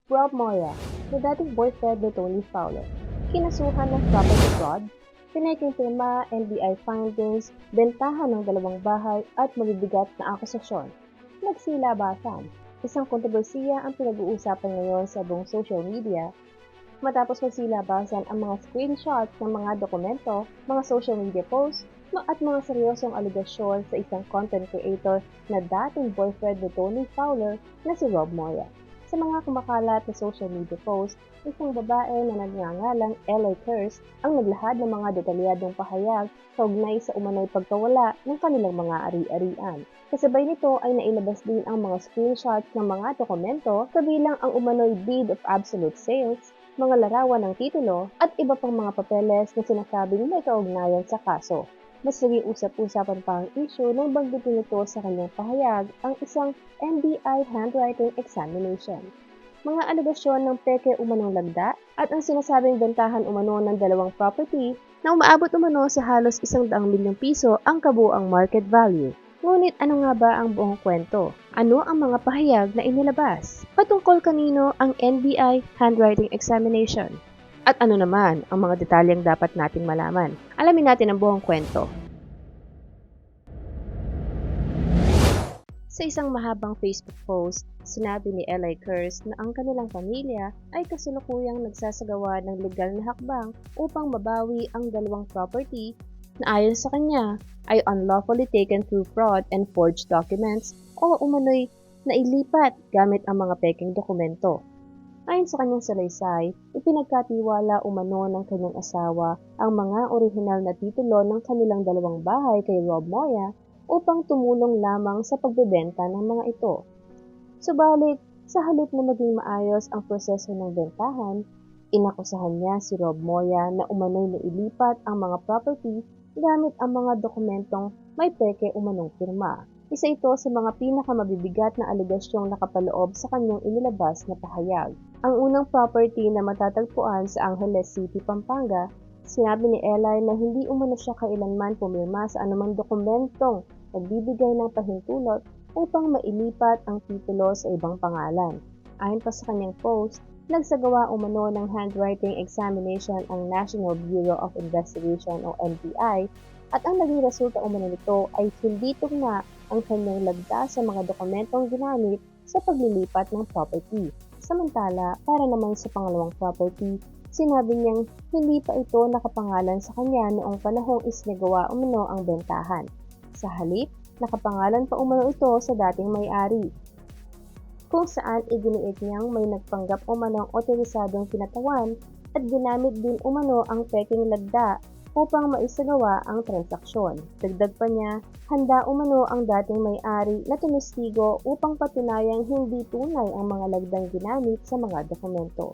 Rob Moya, na dating boyfriend ni Tony Fowler, kinasuhan ng property fraud, pinaking pirma, NBI findings, bentahan ng dalawang bahay at mabibigat na akusasyon. Nagsilabasan. Isang kontrobersiya ang pinag-uusapan ngayon sa buong social media matapos magsilabasan ang mga screenshots ng mga dokumento, mga social media posts, at mga seryosong aligasyon sa isang content creator na dating boyfriend ni Tony Fowler na si Rob Moya. Sa mga kumakalat na social media posts, isang babae na nagngangalang LA Curse ang naglahad ng mga detalyadong pahayag kaugnay sa umano'y pagkawala ng kanilang mga ari-arian. Kasabay nito ay nailabas din ang mga screenshots ng mga dokumento kabilang ang umano'y deed of absolute sales, mga larawan ng titulo at iba pang mga papeles na sinasabing may kaugnayan sa kaso. Mas naging usap-usapan pa ang issue nang banggitin nito sa kanyang pahayag ang isang NBI handwriting examination. Mga alegasyon ng peke umanong lagda at ang sinasabing bentahan umano ng dalawang property na umaabot umano sa halos 100 milyong piso ang kabuuang market value. Ngunit ano nga ba ang buong kwento? Ano ang mga pahayag na inilabas? Patungkol kanino ang NBI handwriting examination? At ano naman ang mga detalyeng dapat nating malaman? Alamin natin ang buong kwento. Sa isang mahabang Facebook post, sinabi ni LA Curse na ang kanilang pamilya ay kasalukuyang nagsasagawa ng legal na hakbang upang mabawi ang dalawang property na ayon sa kanya ay unlawfully taken through fraud and forged documents o umano'y nailipat gamit ang mga peking dokumento. Ayon sa kanyang salaysay, ipinagkatiwala umano ng kanyang asawa ang mga orihinal na titulo ng kanilang dalawang bahay kay Rob Moya upang tumulong lamang sa pagbebenta ng mga ito. Subalit, sa halip na maging maayos ang proseso ng bentahan, inakusahan niya si Rob Moya na umano'y nailipat ang mga property gamit ang mga dokumentong may peke umanong pirma. Isa ito sa mga pinakamabibigat na aligasyong nakapaloob sa kanyang inilabas na pahayag. Ang unang property na matatagpuan sa Angeles City, Pampanga, sinabi ni Eli na hindi umano siya kailanman pumirma sa anumang dokumentong nagbibigay ng pahintulot upang mailipat ang titulo sa ibang pangalan. Ayon pa sa kanyang post, nagsagawa umano ng handwriting examination ang National Bureau of Investigation o NBI at ang naging resulta umano nito ay hindi tugma ang kanyang lagda sa mga dokumentong ginamit sa paglilipat ng property. Samantala, para naman sa pangalawang property, sinabi niyang hindi pa ito nakapangalan sa kanya noong panahong isinagawa umano ang bentahan. Sa halip, nakapangalan pa umano ito sa dating may-ari, kung saan iginiit niyang may nagpanggap umanong otorisadong kinatawan at ginamit din umano ang peking lagda upang maisagawa ang transaksyon. Dagdag pa niya, handa umano ang dating may-ari na tumestigo upang patunayang hindi tunay ang mga lagdang ginamit sa mga dokumento.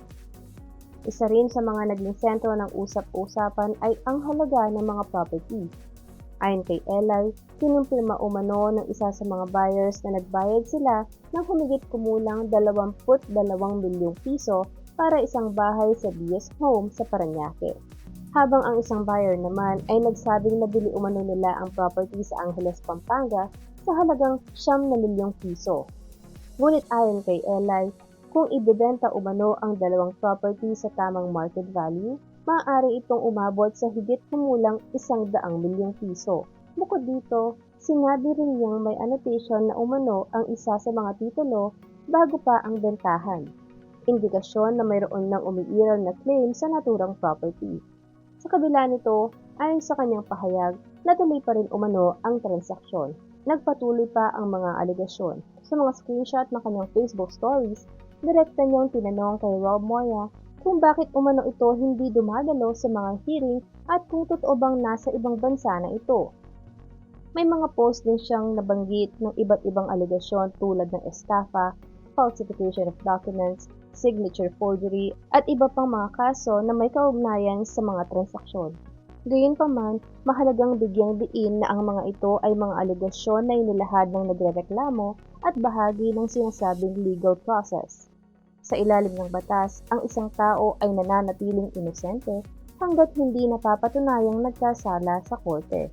Isa rin sa mga naging sentro ng usap-usapan ay ang halaga ng mga property. Ayon kay Eli, kinumpirma umano ng isa sa mga buyers na nagbayad sila ng humigit kumulang 22 milyong piso para isang bahay sa BS Home sa Parañaque. Habang ang isang buyer naman ay nagsabing nabili umano nila ang property sa Angeles, Pampanga sa halagang 9 milyong piso. Ngunit ayon kay Eli, kung ibebenta umano ang dalawang property sa tamang market value, maaari itong umabot sa higit kumulang 100 milyong piso. Bukod dito, sinabi rin niyang may annotation na umano ang isa sa mga titulo bago pa ang bentahan. Indikasyon na mayroon ng umiiral na claim sa naturang property. Sa kabila nito, ayon sa kanyang pahayag, natuloy pa rin umano ang transaksyon. Nagpatuloy pa ang mga aligasyon. Sa mga screenshot ng kanyang Facebook stories, direkta niyang tinanong kay Rob Moya kung bakit umano ito hindi dumadalo sa mga hearing at kung totoo bang nasa ibang bansa na ito. May mga post din siyang nabanggit ng iba't ibang aligasyon tulad ng estafa, falsification of documents, signature forgery, at iba pang mga kaso na may kaugnayan sa mga transaksyon. Gayunpaman, mahalagang bigyang diin na ang mga ito ay mga aligasyon na inilahad ng nagrereklamo at bahagi ng sinasabing legal process. Sa ilalim ng batas, ang isang tao ay nananatiling inosente hanggat hindi napapatunayang nagkasala sa korte.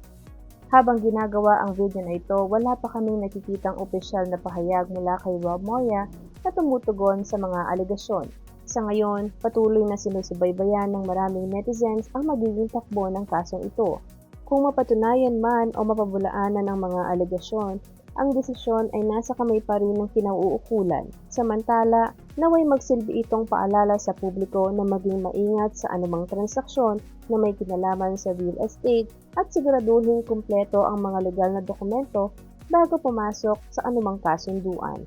Habang ginagawa ang video na ito, wala pa kaming nakikitang opisyal na pahayag mula kay Rob Moya na tumutugon sa mga alegasyon. Sa ngayon, patuloy na sinusubaybayan ng maraming netizens ang magiging takbo ng kasong ito. Kung mapatunayan man o mapabulaanan ng mga alegasyon, ang desisyon ay nasa kamay pa rin ng kinauukulan. Samantala, naway magsilbi itong paalala sa publiko na maging maingat sa anumang transaksyon na may kinalaman sa real estate at siguraduhin kumpleto ang mga legal na dokumento bago pumasok sa anumang kasunduan.